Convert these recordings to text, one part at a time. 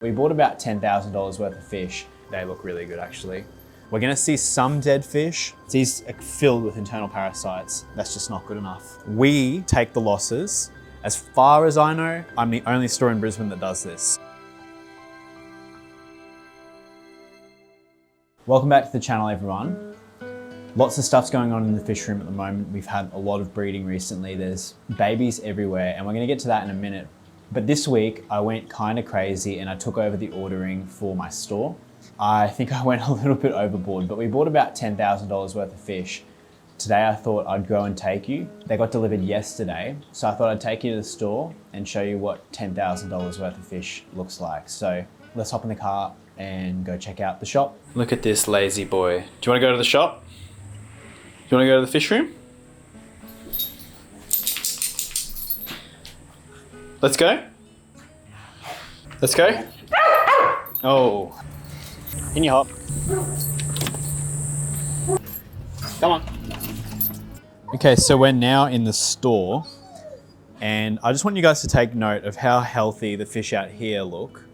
We bought about $10,000 worth of fish. They look really good actually. We're gonna see some dead fish. These are filled with internal parasites. That's just not good enough. We take the losses. As far as I know, I'm the only store in Brisbane that does this. Welcome back to the channel, everyone. Lots of stuff's going on in the fish room at the moment. We've had a lot of breeding recently. There's babies everywhere, and we're gonna get to that in a minute. But this week, I went kind of crazy and I took over the ordering for my store. I think I went a little bit overboard, but we bought about $10,000 worth of fish. Today I thought I'd go and take you. They got delivered yesterday, so I thought I'd take you to the store and show you what $10,000 worth of fish looks like. So let's hop in the car and go check out the shop. Look at this lazy boy. Do you want to go to the shop? Do you want to go to the fish room? Let's go. Let's go. Oh. In your hop. Come on. Okay, so we're now in the store, and I just want you guys to take note of how healthy the fish out here look,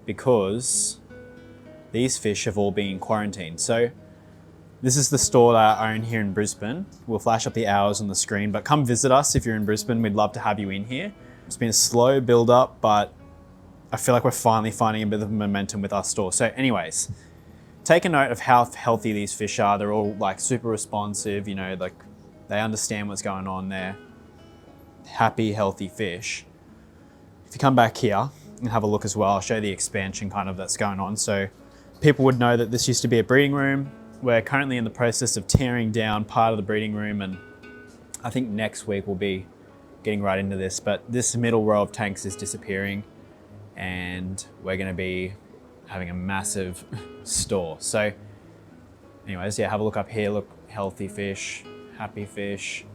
because these fish have all been quarantined. So this is the store that I own here in Brisbane. We'll flash up the hours on the screen, but come visit us if you're in Brisbane. We'd love to have you in here. It's been a slow build up, but I feel like we're finally finding a bit of momentum with our store. So anyways, take a note of how healthy these fish are. They're all like super responsive, you know, like they understand what's going on. They're happy, healthy fish. If you come back here and have a look as well, I'll show you the expansion kind of that's going on. So people would know that this used to be a breeding room. We're currently in the process of tearing down part of the breeding room, and I think next week we'll be getting right into this, but this middle row of tanks is disappearing and we're gonna be having a massive store. So anyways, yeah, have a look up here. Look, healthy fish, happy fish.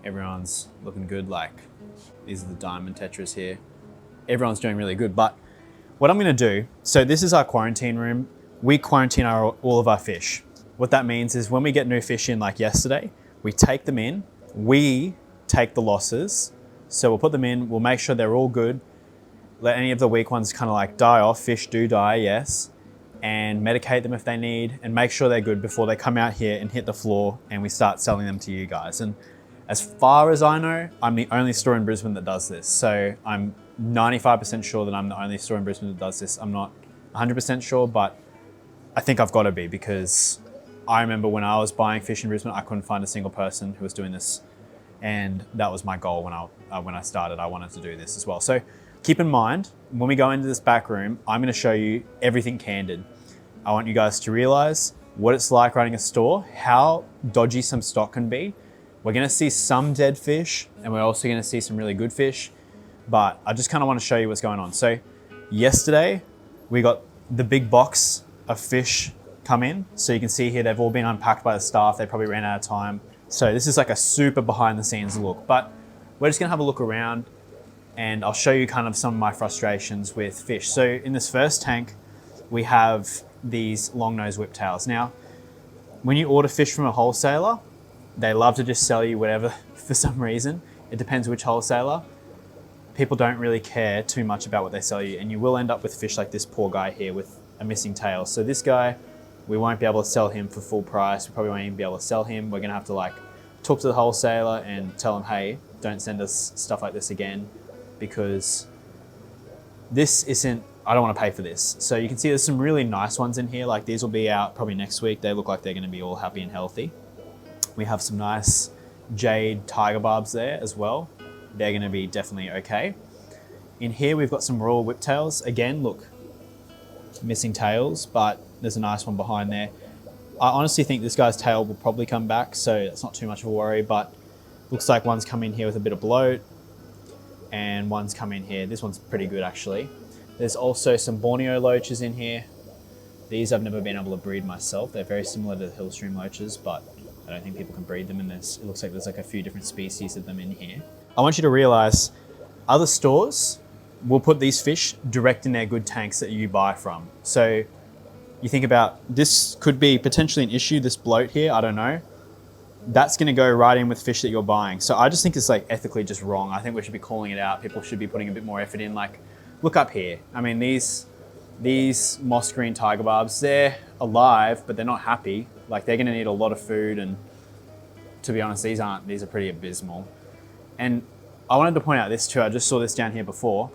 Everyone's looking good. Like these are the diamond tetras here. Everyone's doing really good. But what I'm gonna do, so this is our quarantine room. We quarantine all of our fish. What that means is when we get new fish in like yesterday, we take them in, we take the losses. So we'll put them in, we'll make sure they're all good. Let any of the weak ones kind of like die off. Fish do die, yes. And medicate them if they need, and make sure they're good before they come out here and hit the floor and we start selling them to you guys. And as far as I know, I'm the only store in Brisbane that does this. So I'm 95% sure that I'm the only store in Brisbane that does this. I'm not 100% sure, but I think I've got to be, because I remember when I was buying fish in Brisbane, I couldn't find a single person who was doing this. And that was my goal when I started. I wanted to do this as well. So keep in mind, when we go into this back room, I'm going to show you everything candid. I want you guys to realize what it's like running a store, how dodgy some stock can be. We're going to see some dead fish, and we're also going to see some really good fish, but I just kind of want to show you what's going on. So yesterday, we got the big box of fish come in. So you can see here, they've all been unpacked by the staff. They probably ran out of time. So this is like a super behind the scenes look, but we're just gonna have a look around and I'll show you kind of some of my frustrations with fish. So in this first tank, we have these long nose whiptails. Now, when you order fish from a wholesaler, they love to just sell you whatever for some reason. It depends which wholesaler. People don't really care too much about what they sell you, and you will end up with fish like this poor guy here with a missing tail. So this guy, we won't be able to sell him for full price. We probably won't even be able to sell him. We're gonna have to like talk to the wholesaler and tell them, hey, don't send us stuff like this again, because this isn't, I don't wanna pay for this. So you can see there's some really nice ones in here. Like these will be out probably next week. They look like they're gonna be all happy and healthy. We have some nice jade tiger barbs there as well. They're gonna be definitely okay. In here, we've got some royal whiptails. Again, look, missing tails, but there's a nice one behind there. I honestly think this guy's tail will probably come back, so that's not too much of a worry, but looks like one's come in here with a bit of bloat and one's come in here. This one's pretty good actually. There's also some Borneo loaches in here. These I've never been able to breed myself. They're very similar to the Hillstream loaches, but I don't think people can breed them in this. It looks like there's like a few different species of them in here. I want you to realize other stores will put these fish direct in their good tanks that you buy from. So you think about, this could be potentially an issue, this bloat here, I don't know. That's gonna go right in with fish that you're buying. So I just think it's like ethically just wrong. I think we should be calling it out. People should be putting a bit more effort in. Like, look up here. I mean, these moss green tiger barbs, they're alive, but they're not happy. Like, they're gonna need a lot of food, and to be honest, these are pretty abysmal. And I wanted to point out this too, I just saw this down here before.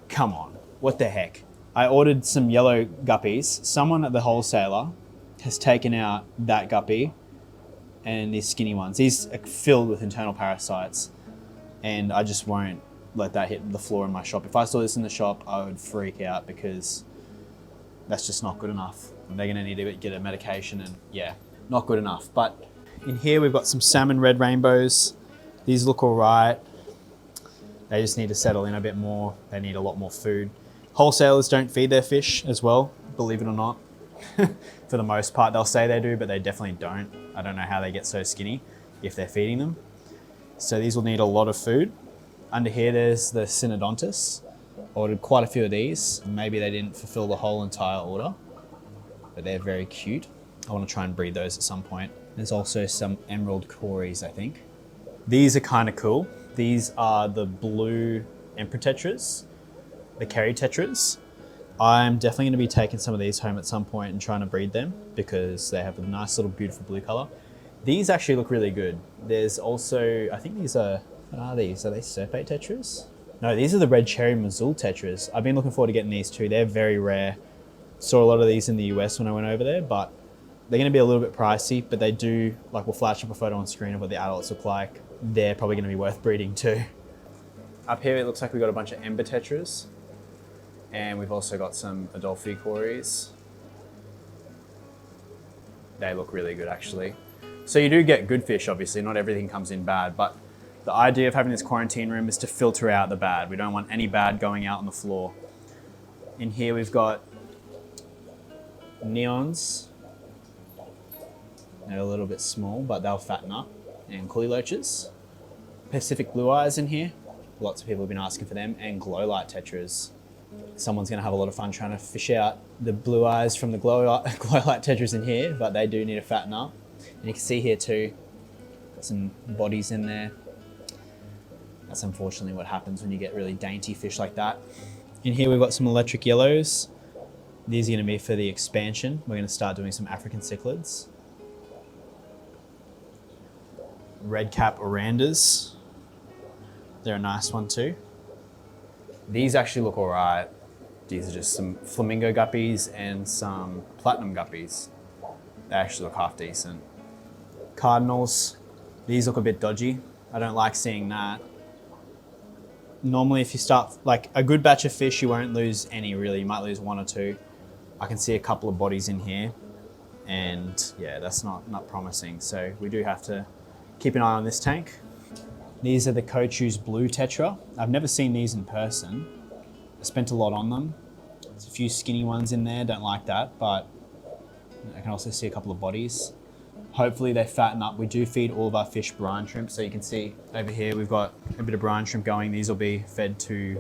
Come on, what the heck? I ordered some yellow guppies. Someone at the wholesaler has taken out that guppy and these skinny ones. These are filled with internal parasites, and I just won't let that hit the floor in my shop. If I saw this in the shop, I would freak out, because that's just not good enough. They're gonna need to get a medication, and yeah, not good enough. But in here we've got some salmon red rainbows. These look all right. They just need to settle in a bit more. They need a lot more food. Wholesalers don't feed their fish as well, believe it or not. For the most part, they'll say they do, but they definitely don't. I don't know how they get so skinny if they're feeding them. So these will need a lot of food. Under here, there's the Synodontis. Ordered quite a few of these. Maybe they didn't fulfill the whole entire order, but they're very cute. I want to try and breed those at some point. There's also some emerald cories, I think. These are kind of cool. These are the blue emperor tetras, the Kerry tetras. I'm definitely going to be taking some of these home at some point and trying to breed them, because they have a nice little beautiful blue color. These actually look really good. There's also, I think these are, what are these? Are they serpate tetras? No, these are the red cherry Mazul tetras. I've been looking forward to getting these too. They're very rare. Saw a lot of these in the US when I went over there, but they're going to be a little bit pricey, but they do, like, we'll flash up a photo on screen of what the adults look like. They're probably going to be worth breeding too. Up here, it looks like we've got a bunch of ember tetras. And we've also got some Adolphi cories. They look really good, actually. So you do get good fish, obviously. Not everything comes in bad, but the idea of having this quarantine room is to filter out the bad. We don't want any bad going out on the floor. In here, we've got neons. They're a little bit small, but they'll fatten up. And coolie loaches. Pacific blue eyes in here. Lots of people have been asking for them. And glow light tetras. Someone's going to have a lot of fun trying to fish out the blue eyes from the glow light tetras in here, but they do need to fatten up. And you can see here too, got some bodies in there. That's unfortunately what happens when you get really dainty fish like that. In here we've got some electric yellows. These are going to be for the expansion. We're going to start doing some African cichlids. Red cap orandas. They're a nice one too. These actually look all right. These are just some flamingo guppies and some platinum guppies. They actually look half decent. Cardinals, these look a bit dodgy. I don't like seeing that. Normally if you start, like, a good batch of fish, you won't lose any really. You might lose one or two. I can see a couple of bodies in here, and yeah, that's not promising. So we do have to keep an eye on this tank. These are the Cochu's blue tetra. I've never seen these in person. I spent a lot on them. There's a few skinny ones in there, don't like that, but I can also see a couple of bodies. Hopefully they fatten up. We do feed all of our fish brine shrimp, so you can see over here we've got a bit of brine shrimp going. These will be fed to,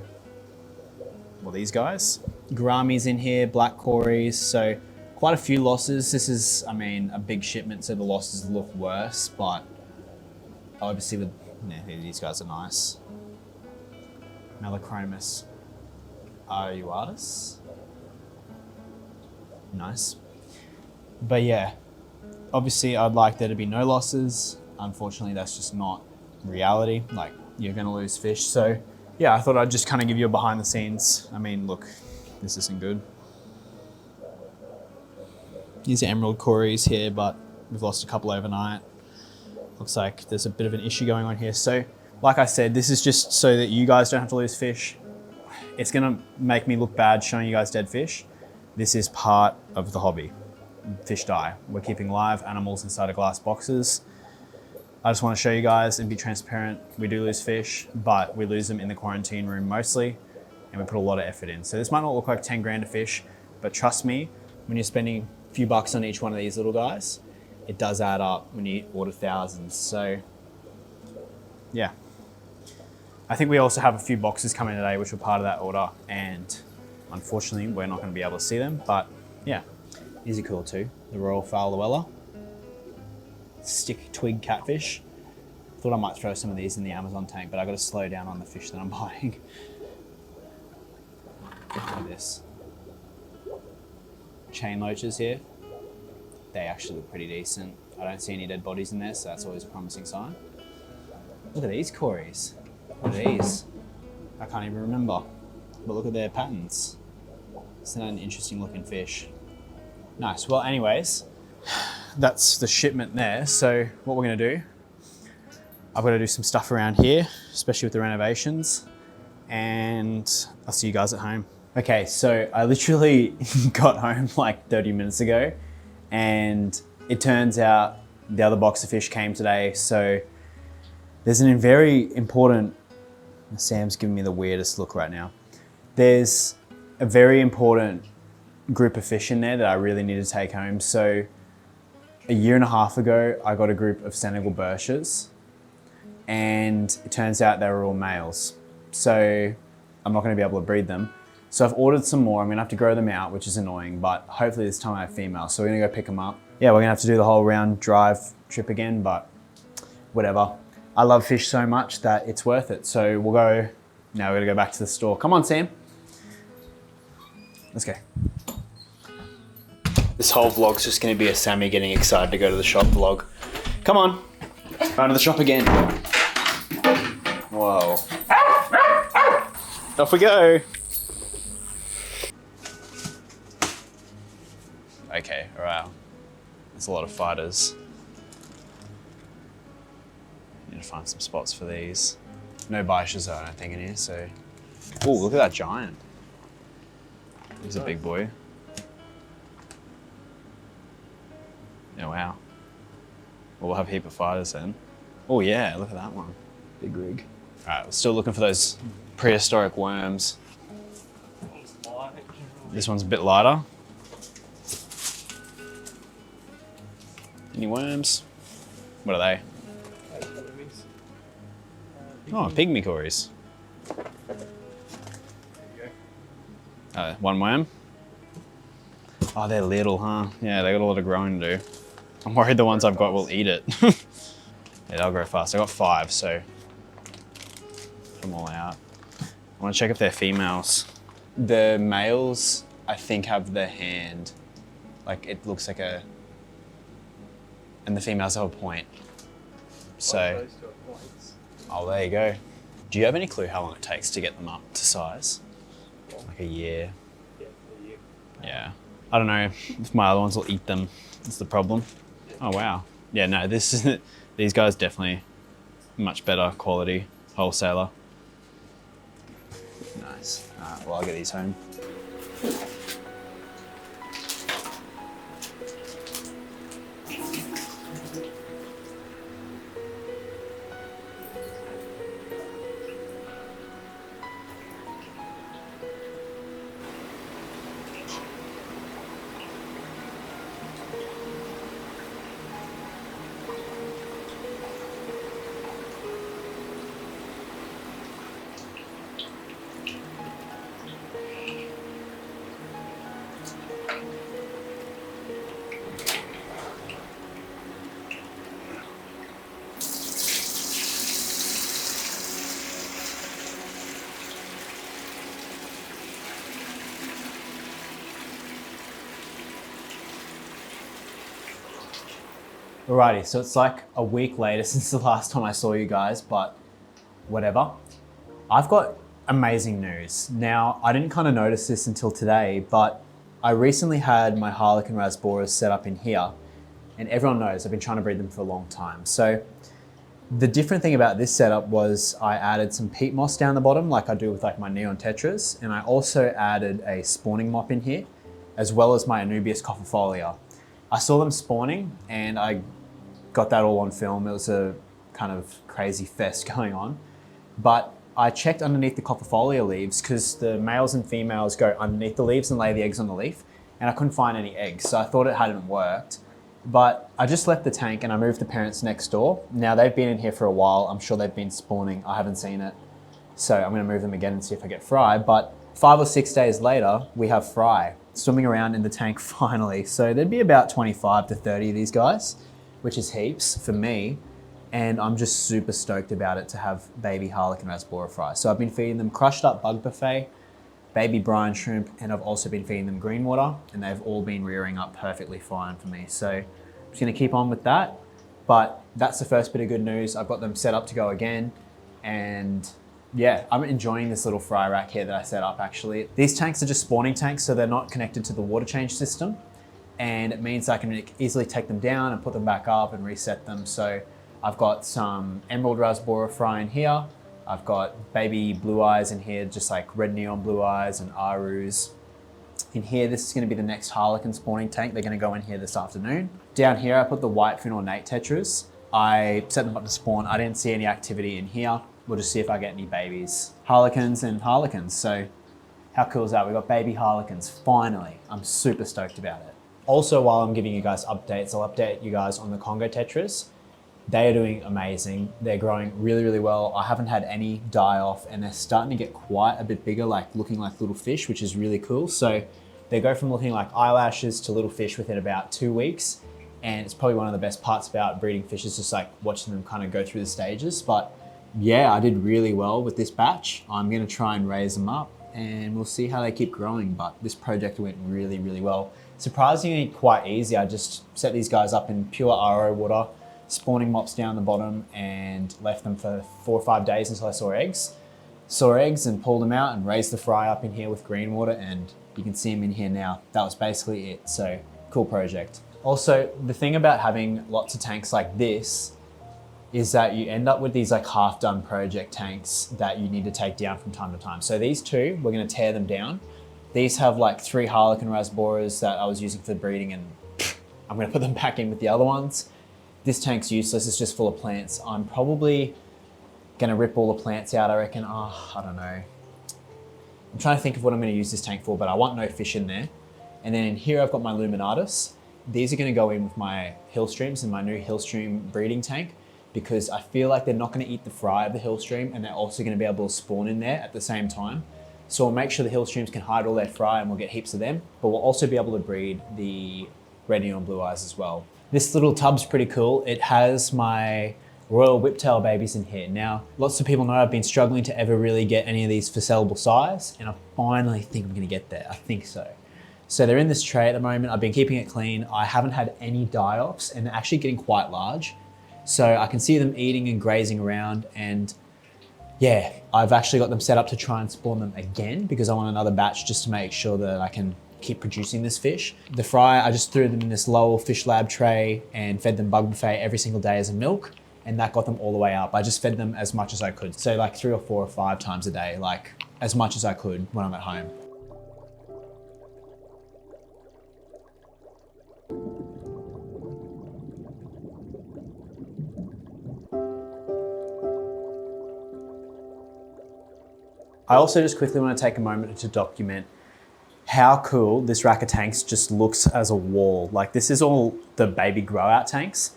well, these guys. Gouramis in here, black cories, so quite a few losses. This is, I mean, a big shipment, so the losses look worse, but obviously with, yeah, these guys are nice. Melochromis aruatus. Nice. But yeah, obviously I'd like there to be no losses. Unfortunately, that's just not reality. Like, you're gonna lose fish. So yeah, I thought I'd just kind of give you a behind the scenes. I mean, look, this isn't good. These are emerald cories here, but we've lost a couple overnight. Looks like there's a bit of an issue going on here. So like I said, this is just so that you guys don't have to lose fish. It's gonna make me look bad showing you guys dead fish. This is part of the hobby. Fish die. We're keeping live animals inside of glass boxes. I just want to show you guys and be transparent. We do lose fish, but we lose them in the quarantine room mostly, and we put a lot of effort in. So this might not look like 10 grand a fish, but trust me, when you're spending a few bucks on each one of these little guys, it does add up when you order thousands. So yeah. I think we also have a few boxes coming today, which were part of that order, and unfortunately, we're not going to be able to see them, but yeah, these are cool too. The Royal Fowl Luella, stick twig catfish. Thought I might throw some of these in the Amazon tank, but I got to slow down on the fish that I'm buying. Look at this. Chain loaches here. They actually look pretty decent. I don't see any dead bodies in there, so that's always a promising sign. Look at these cories. What are these? I can't even remember. But look at their patterns. Isn't that an interesting looking fish? Nice. Well, anyways, that's the shipment there. So what we're gonna do, I've got to do some stuff around here, especially with the renovations, and I'll see you guys at home. Okay, so I literally got home like 30 minutes ago, and it turns out the other box of fish came today. So there's a very important, Sam's giving me the weirdest look right now. There's a very important group of fish in there that I really need to take home. So a year and a half ago, I got a group of Senegal birches, and it turns out they were all males. So I'm not gonna be able to breed them. So I've ordered some more. I'm gonna have to grow them out, which is annoying, but hopefully this time I have females. So we're gonna go pick them up. Yeah, we're gonna have to do the whole round drive trip again, but whatever. I love fish so much that it's worth it. So we'll go, now we're gonna go back to the store. Come on, Sam. Let's go. This whole vlog's just gonna be a Sammy getting excited to go to the shop vlog. Come on, going to the shop again. Whoa. Off we go. Okay, all right. There's a lot of fighters. Need to find some spots for these. No biches, I don't think, in here, so. Oh, look at that giant. He's a big boy. Oh, wow. Well, we'll have a heap of fighters then. Oh yeah, look at that one. Big rig. All right, we're still looking for those prehistoric worms. This one's a bit lighter. Any worms? What are they? Oh, pygmy cories. One worm. Oh, they're little, huh? Yeah, they got a lot of growing to do. I'm worried the ones I've got will eat it. Yeah, they'll grow fast. I got 5, so put them all out. I want to check if they're females. The males, I think, have the hand. Like, it looks like a... And the females have a point. So... Oh, there you go. Do you have any clue how long it takes to get them up to size? Like a year? Yeah, a year. Yeah. I don't know if my other ones will eat them. That's the problem. Oh, wow. Yeah, no, this isn't... These guys definitely much better quality wholesaler. Nice. All right, well, I'll get these home. Alrighty, so it's like a week later since the last time I saw you guys, but whatever. I've got amazing news. Now, I didn't kind of notice this until today, but I recently had my Harlequin Rasboras set up in here, and everyone knows I've been trying to breed them for a long time. So the different thing about this setup was I added some peat moss down the bottom, like I do with like my neon tetras, and I also added a spawning mop in here, as well as my Anubias copperfolia. I saw them spawning and I got that all on film. It was a kind of crazy fest going on. But I checked underneath the copperfolia leaves because the males and females go underneath the leaves and lay the eggs on the leaf, and I couldn't find any eggs, so I thought it hadn't worked. But I just left the tank and I moved the parents next door. Now they've been in here for a while. I'm sure they've been spawning. I haven't seen it. So I'm gonna move them again and see if I get fry. But 5 or 6 days later, we have fry swimming around in the tank finally. So there'd be about 25 to 30 of these guys, which is heaps for me. And I'm just super stoked about it to have baby Harlequin Rasbora fry. So I've been feeding them crushed up bug buffet, baby brine shrimp, and I've also been feeding them green water, and they've all been rearing up perfectly fine for me. So I'm just gonna keep on with that. But that's the first bit of good news. I've got them set up to go again. And yeah, I'm enjoying this little fry rack here that I set up actually. These tanks are just spawning tanks, so they're not connected to the water change system. And it means I can easily take them down and put them back up and reset them. So I've got some emerald rasbora fry in here. I've got baby blue eyes in here, just like red neon blue eyes and arus. In here, this is gonna be the next harlequin spawning tank. They're gonna go in here this afternoon. Down here, I put the whitefin ornate tetras. I set them up to spawn. I didn't see any activity in here. We'll just see if I get any babies. Harlequins and harlequins. So how cool is that? We've got baby harlequins, finally. I'm super stoked about it. Also, while I'm giving you guys updates, I'll update you guys on the Congo tetras. They are doing amazing. They're growing really, really well. I haven't had any die off, and they're starting to get quite a bit bigger, like looking like little fish, which is really cool. So they go from looking like eyelashes to little fish within about 2 weeks. And it's probably one of the best parts about breeding fish is just like watching them kind of go through the stages. But yeah, I did really well with this batch. I'm gonna try and raise them up and we'll see how they keep growing. But this project went really, really well. Surprisingly quite easy. I just set these guys up in pure RO water, spawning mops down the bottom, and left them for 4 or 5 days until I saw eggs. Saw eggs and pulled them out and raised the fry up in here with green water, and you can see them in here now. That was basically it. So cool project. Also, the thing about having lots of tanks like this is that you end up with these like half done project tanks that you need to take down from time to time. So these two, we're gonna tear them down. These have like 3 harlequin rasboras that I was using for breeding, and I'm gonna put them back in with the other ones. This tank's useless, it's just full of plants. I'm probably gonna rip all the plants out, I reckon. Oh, I don't know. I'm trying to think of what I'm gonna use this tank for, but I want no fish in there. And then in here, I've got my luminatus. These are gonna go in with my hillstreams in my new hillstream breeding tank, because I feel like they're not gonna eat the fry of the hillstream, and they're also gonna be able to spawn in there at the same time. So we'll make sure the hillstreams can hide all their fry and we'll get heaps of them, but we'll also be able to breed the red neon blue eyes as well. This little tub's pretty cool. It has my royal whiptail babies in here. Now, lots of people know I've been struggling to ever really get any of these for sellable size, and I finally think I'm gonna get there. I think so. So they're in this tray at the moment. I've been keeping it clean. I haven't had any die-offs, and they're actually getting quite large. So I can see them eating and grazing around, and yeah, I've actually got them set up to try and spawn them again because I want another batch just to make sure that I can keep producing this fish. The fry, I just threw them in this Lowell Fish Lab tray and fed them bug buffet every single day as a milk, and that got them all the way up. I just fed them as much as I could. So like 3 or 4 or 5 times a day, like as much as I could when I'm at home. I also just quickly want to take a moment to document how cool this rack of tanks just looks as a wall. Like this is all the baby grow out tanks,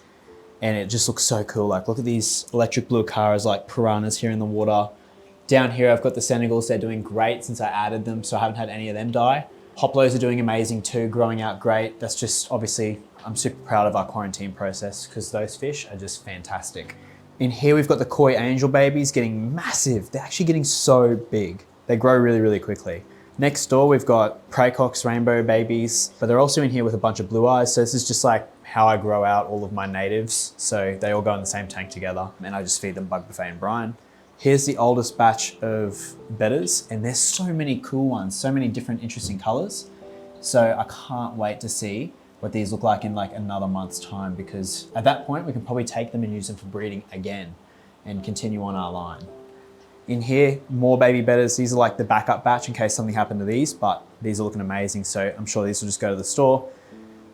and it just looks so cool. Like look at these electric blue caras like piranhas here in the water. Down here I've got the Senegals. They're doing great since I added them, so I haven't had any of them die. Hoplos are doing amazing too, growing out great. That's just obviously, I'm super proud of our quarantine process because those fish are just fantastic. In here, we've got the koi angel babies getting massive. They're actually getting so big. They grow really, really quickly. Next door, we've got praecox rainbow babies, but they're also in here with a bunch of blue eyes. So this is just like how I grow out all of my natives. So they all go in the same tank together, and I just feed them bug buffet and brine. Here's the oldest batch of bedders, and there's so many cool ones, so many different interesting colors. So I can't wait to see what these look like in like another month's time, because at that point we can probably take them and use them for breeding again and continue on our line. In here, more baby bedders. These are like the backup batch in case something happened to these, but these are looking amazing. So I'm sure these will just go to the store.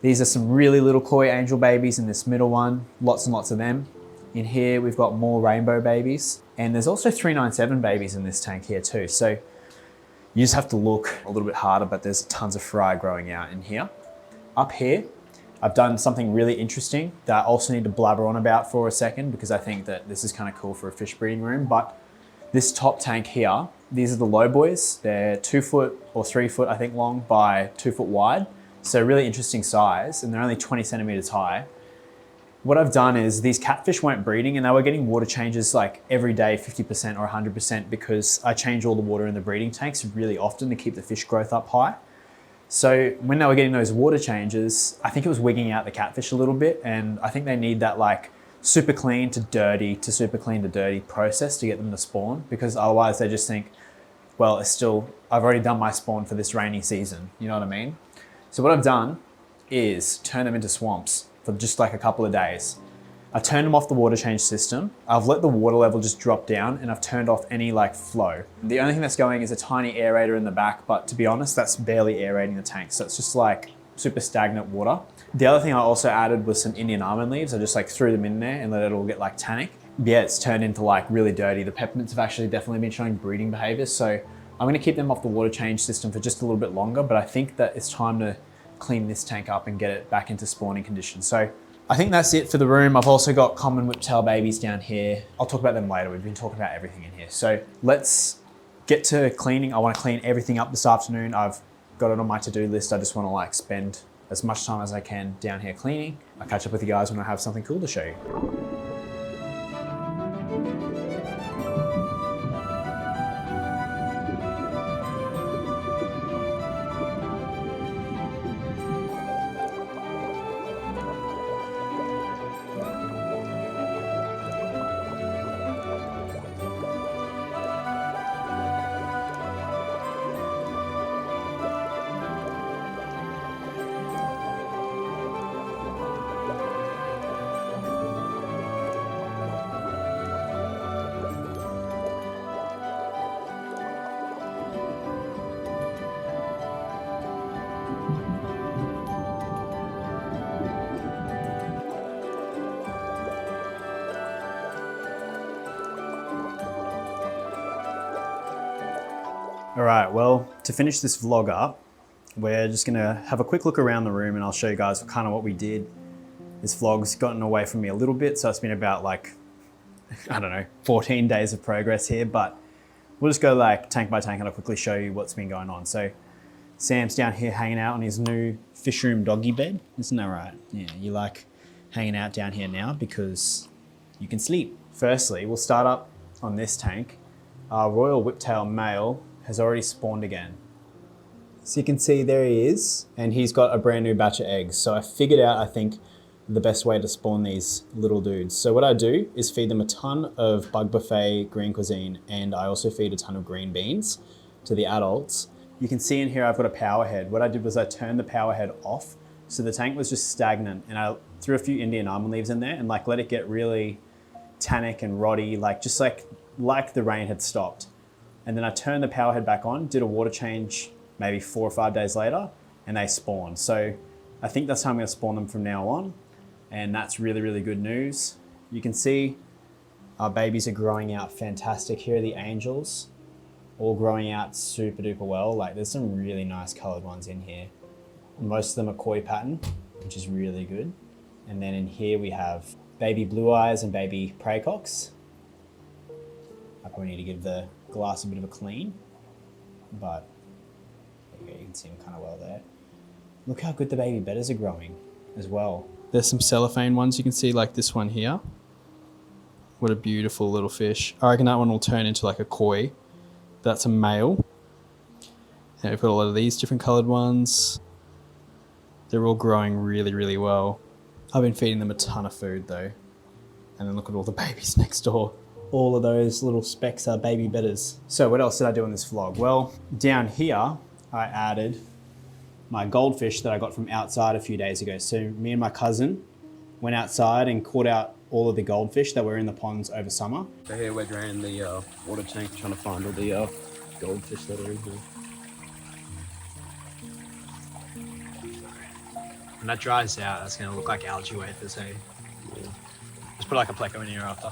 These are some really little koi angel babies in this middle one, lots and lots of them. In here, we've got more rainbow babies, and there's also 397 babies in this tank here too. So you just have to look a little bit harder, but there's tons of fry growing out in here. Up here, I've done something really interesting that I also need to blabber on about for a second because I think that this is kind of cool for a fish breeding room. But this top tank here, these are the low boys. They're 2 foot or 3 foot, I think, long by 2 foot wide. So really interesting size, and they're only 20 centimeters high. what I've done is these catfish weren't breeding and they were getting water changes like every day, 50% or 100%, because I change all the water in the breeding tanks really often to keep the fish growth up high. So when they were getting those water changes, I think it was wigging out the catfish a little bit, and I think they need that like super clean to dirty to super clean to dirty process to get them to spawn, because otherwise they just think, well, it's still, I've already done my spawn for this rainy season, you know what I mean? So what I've done is turn them into swamps for just like a couple of days. I turned them off the water change system. I've let the water level just drop down and I've turned off any like flow. The only thing that's going is a tiny aerator in the back, but to be honest, that's barely aerating the tank. So it's just like super stagnant water. The other thing I also added was some Indian almond leaves. I just like threw them in there and let it all get like tannic. Yeah, it's turned into like really dirty. The peppermints have actually definitely been showing breeding behaviors. So I'm gonna keep them off the water change system for just a little bit longer, but I think that it's time to clean this tank up and get it back into spawning condition. So I think that's it for the room. I've also got common whiptail babies down here. I'll talk about them later. We've been talking about everything in here. So let's get to cleaning. I want to clean everything up this afternoon. I've got it on my to-do list. I just want to like spend as much time as I can down here cleaning. I'll catch up with you guys when I have something cool to show you. All right, well, to finish this vlog up, we're just gonna have a quick look around the room and I'll show you guys kind of what we did. This vlog's gotten away from me a little bit, so it's been about like, I don't know, 14 days of progress here, but we'll just go like tank by tank and I'll quickly show you what's been going on. So Sam's down here hanging out on his new fish room doggy bed. Isn't that right? Yeah, you like hanging out down here now because you can sleep. Firstly, we'll start up on this tank. Our royal whiptail male has already spawned again. So you can see there he is, and he's got a brand new batch of eggs. So I figured out, I think, the best way to spawn these little dudes. So what I do is feed them a ton of Bug Buffet green cuisine, and I also feed a ton of green beans to the adults. You can see in here I've got a power head. What I did was I turned the power head off, so the tank was just stagnant, and I threw a few Indian almond leaves in there and like let it get really tannic and roddy, like just like the rain had stopped. And then I turned the power head back on, did a water change maybe 4 or 5 days later, and they spawned. So I think that's how I'm gonna spawn them from now on. And that's really, really good news. You can see our babies are growing out fantastic. Here are the angels, all growing out super duper well. Like there's some really nice colored ones in here. Most of them are koi pattern, which is really good. And then in here we have baby blue eyes and baby praycocks. I probably need to give the glass a bit of a clean, but there you go, you can see them kind of well there. Look how good the baby bedders are growing as well. There's some cellophane ones you can see, like this one here. What a beautiful little fish. I reckon that one will turn into like a koi. That's a male. And we've got a lot of these different colored ones. They're all growing really, really well. I've been feeding them a ton of food though. And then look at all the babies next door. All of those little specks are baby bedders. So what else did I do in this vlog? Well, down here, I added my goldfish that I got from outside a few days ago. So me and my cousin went outside and caught out all of the goldfish that were in the ponds over summer. So here we're draining the water tank, trying to find all the goldfish that are in here. When that dries out, that's gonna look like algae wafers, hey? Yeah. Just put like a pleco in here after.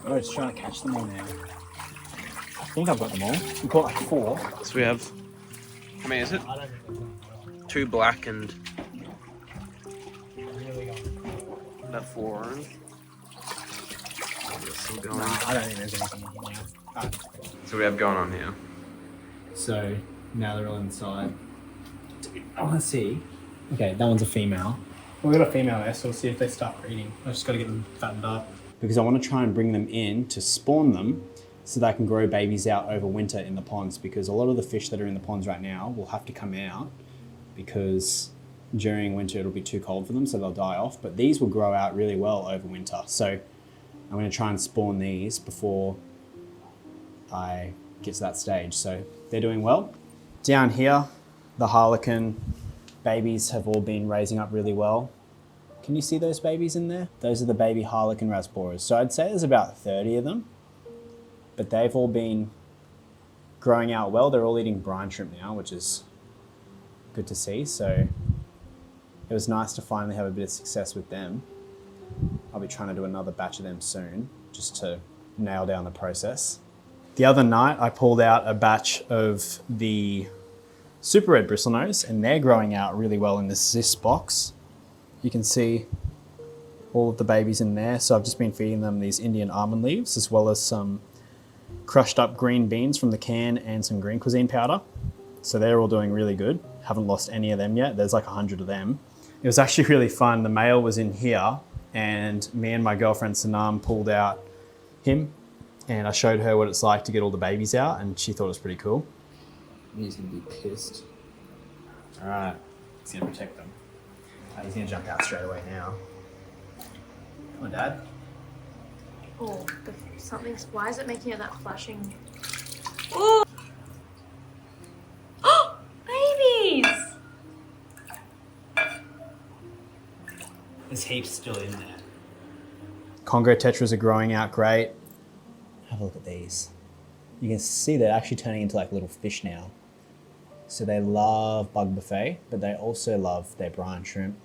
Oh, just trying to catch them all now. I think I've got them all. We caught like 4. So we have, how many is it? 2 black and about 4 orange. No, I don't think there's anything in here now. So we have going on here. So now they're all inside. I want to see. Okay, that one's a female. Well, we got a female there, so we'll see if they start breeding. I just got to get them fattened up. Because I want to try and bring them in to spawn them so they can grow babies out over winter in the ponds, because a lot of the fish that are in the ponds right now will have to come out because during winter it'll be too cold for them, so they'll die off. But these will grow out really well over winter. So I'm going to try and spawn these before I get to that stage. So they're doing well. Down here, the harlequin babies have all been raising up really well. Can you see those babies in there? Those are the baby harlequin rasboras. So I'd say there's about 30 of them, but they've all been growing out well. They're all eating brine shrimp now, which is good to see. So it was nice to finally have a bit of success with them. I'll be trying to do another batch of them soon, just to nail down the process. The other night, I pulled out a batch of the super red bristlenose, and they're growing out really well in this box. You can see all of the babies in there. So I've just been feeding them these Indian almond leaves, as well as some crushed up green beans from the can and some green cuisine powder. So they're all doing really good. Haven't lost any of them yet. There's like 100 of them. It was actually really fun. The male was in here, and me and my girlfriend Sanam pulled out him, and I showed her what it's like to get all the babies out, and she thought it was pretty cool. He's gonna be pissed. All right, he's gonna protect them. He's gonna jump out straight away now. Come on, Dad. Oh, something's. Why is it making it that flashing? Oh! Oh, babies! There's heaps still in there. Congo tetras are growing out great. Have a look at these. You can see they're actually turning into like little fish now. So they love bug buffet, but they also love their brine shrimp.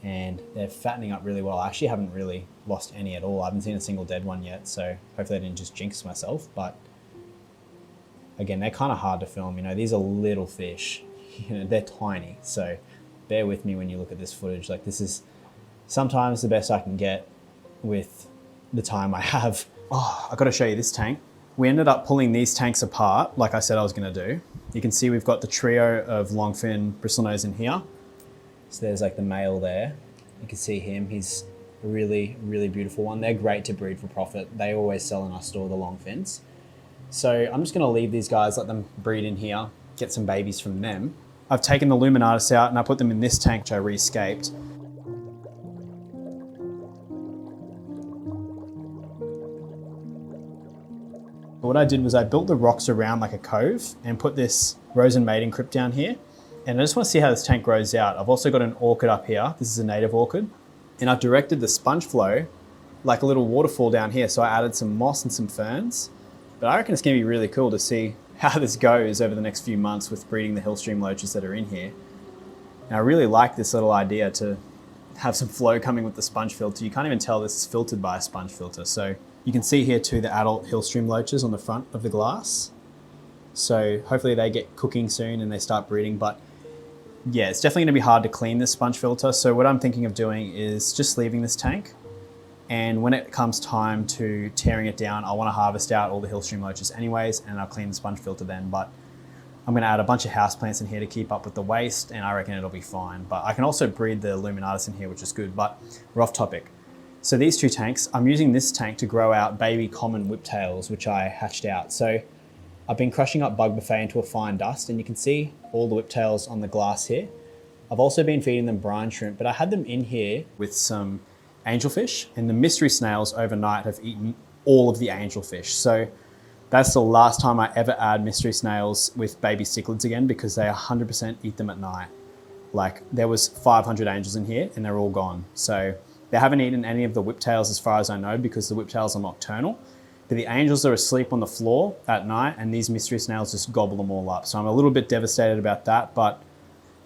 And they're fattening up really well. I actually haven't really lost any at all. I haven't seen a single dead one yet, so hopefully I didn't just jinx myself. But again, they're kind of hard to film. You know, these are little fish. You know, they're tiny. So bear with me when you look at this footage. Like, this is sometimes the best I can get with the time I have. Oh, I've got to show you this tank. We ended up pulling these tanks apart, like I said I was going to do. You can see we've got the trio of longfin bristlenose in here. So there's like the male there. You can see him. He's a really, really beautiful one. They're great to breed for profit. They always sell in our store, the longfins. So I'm just going to leave these guys, let them breed in here, get some babies from them. I've taken the luminatus out and I put them in this tank, which I re-escaped. What I did was I built the rocks around like a cove and put this rose and maiden crypt down here. And I just want to see how this tank grows out. I've also got an orchid up here. This is a native orchid. And I've directed the sponge flow like a little waterfall down here. So I added some moss and some ferns. But I reckon it's going to be really cool to see how this goes over the next few months with breeding the hillstream loaches that are in here. And I really like this little idea to have some flow coming with the sponge filter. You can't even tell this is filtered by a sponge filter. So you can see here too the adult hillstream loaches on the front of the glass. So hopefully they get cooking soon and they start breeding. But yeah, it's definitely gonna be hard to clean this sponge filter. So what I'm thinking of doing is just leaving this tank. And when it comes time to tearing it down, I wanna harvest out all the hillstream loaches anyways, and I'll clean the sponge filter then. But I'm gonna add a bunch of houseplants in here to keep up with the waste, and I reckon it'll be fine. But I can also breed the luminatus in here, which is good, but we're off topic. So these two tanks, I'm using this tank to grow out baby common whiptails, which I hatched out. So I've been crushing up bug buffet into a fine dust, and you can see all the whiptails on the glass here. I've also been feeding them brine shrimp, but I had them in here with some angelfish, and the mystery snails overnight have eaten all of the angelfish. So that's the last time I ever add mystery snails with baby cichlids again, because they 100% eat them at night. Like, there was 500 angels in here and they're all gone. So they haven't eaten any of the whiptails as far as I know, because the whiptails are nocturnal. But the angels are asleep on the floor at night, and these mystery snails just gobble them all up. So I'm a little bit devastated about that, but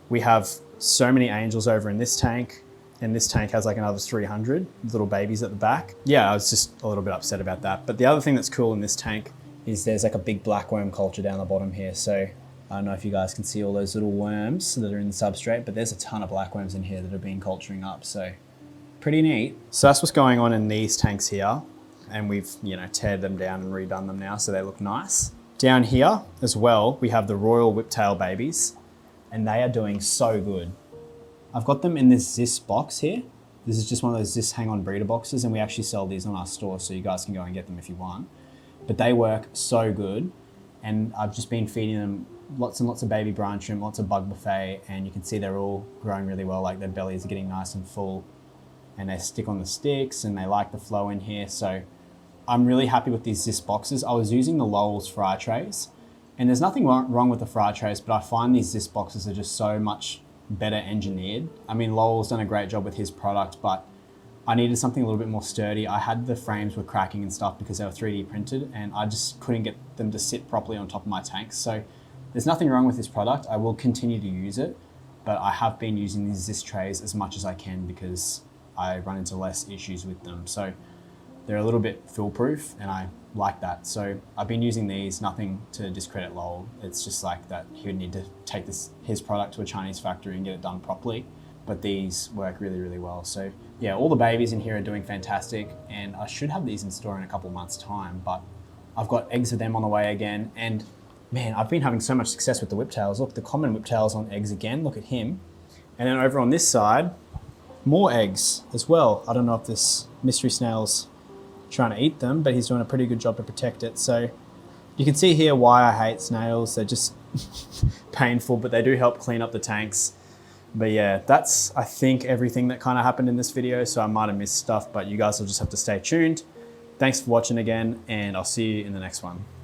we have so many angels over in this tank, and this tank has like another 300 little babies at the back. Yeah, I was just a little bit upset about that. But the other thing that's cool in this tank is there's like a big black worm culture down the bottom here. So I don't know if you guys can see all those little worms that are in the substrate, but there's a ton of black worms in here that have been culturing up. So pretty neat. So that's what's going on in these tanks here. And we've, you know, teared them down and redone them now so they look nice. Down here as well, we have the royal whiptail babies, and they are doing so good. I've got them in this Zis box here. This is just one of those Zis hang-on breeder boxes, and we actually sell these on our store, so you guys can go and get them if you want. But they work so good, and I've just been feeding them lots and lots of baby brine shrimp, lots of bug buffet, and you can see they're all growing really well, like their bellies are getting nice and full, and they stick on the sticks, and they like the flow in here. So I'm really happy with these Zis boxes. I was using the Lowell's fry trays, and there's nothing wrong with the fry trays, but I find these Zis boxes are just so much better engineered. I mean, Lowell's done a great job with his product, but I needed something a little bit more sturdy. I had the frames were cracking and stuff because they were 3D printed, and I just couldn't get them to sit properly on top of my tanks. So there's nothing wrong with this product. I will continue to use it, but I have been using these Zis trays as much as I can because I run into less issues with them. So they're a little bit foolproof, and I like that. So I've been using these, nothing to discredit Lowell. It's just like that he would need to take his product to a Chinese factory and get it done properly. But these work really, really well. So yeah, all the babies in here are doing fantastic, and I should have these in store in a couple of months' time, but I've got eggs of them on the way again. And man, I've been having so much success with the whiptails. Look, the common whiptails on eggs again, look at him. And then over on this side, more eggs as well. I don't know if this mystery snail's trying to eat them, but he's doing a pretty good job to protect it. So you can see here why I hate snails. They're just painful, but they do help clean up the tanks. But yeah, that's, I think, everything that kind of happened in this video. So I might have missed stuff, but you guys will just have to stay tuned. Thanks for watching again, and I'll see you in the next one.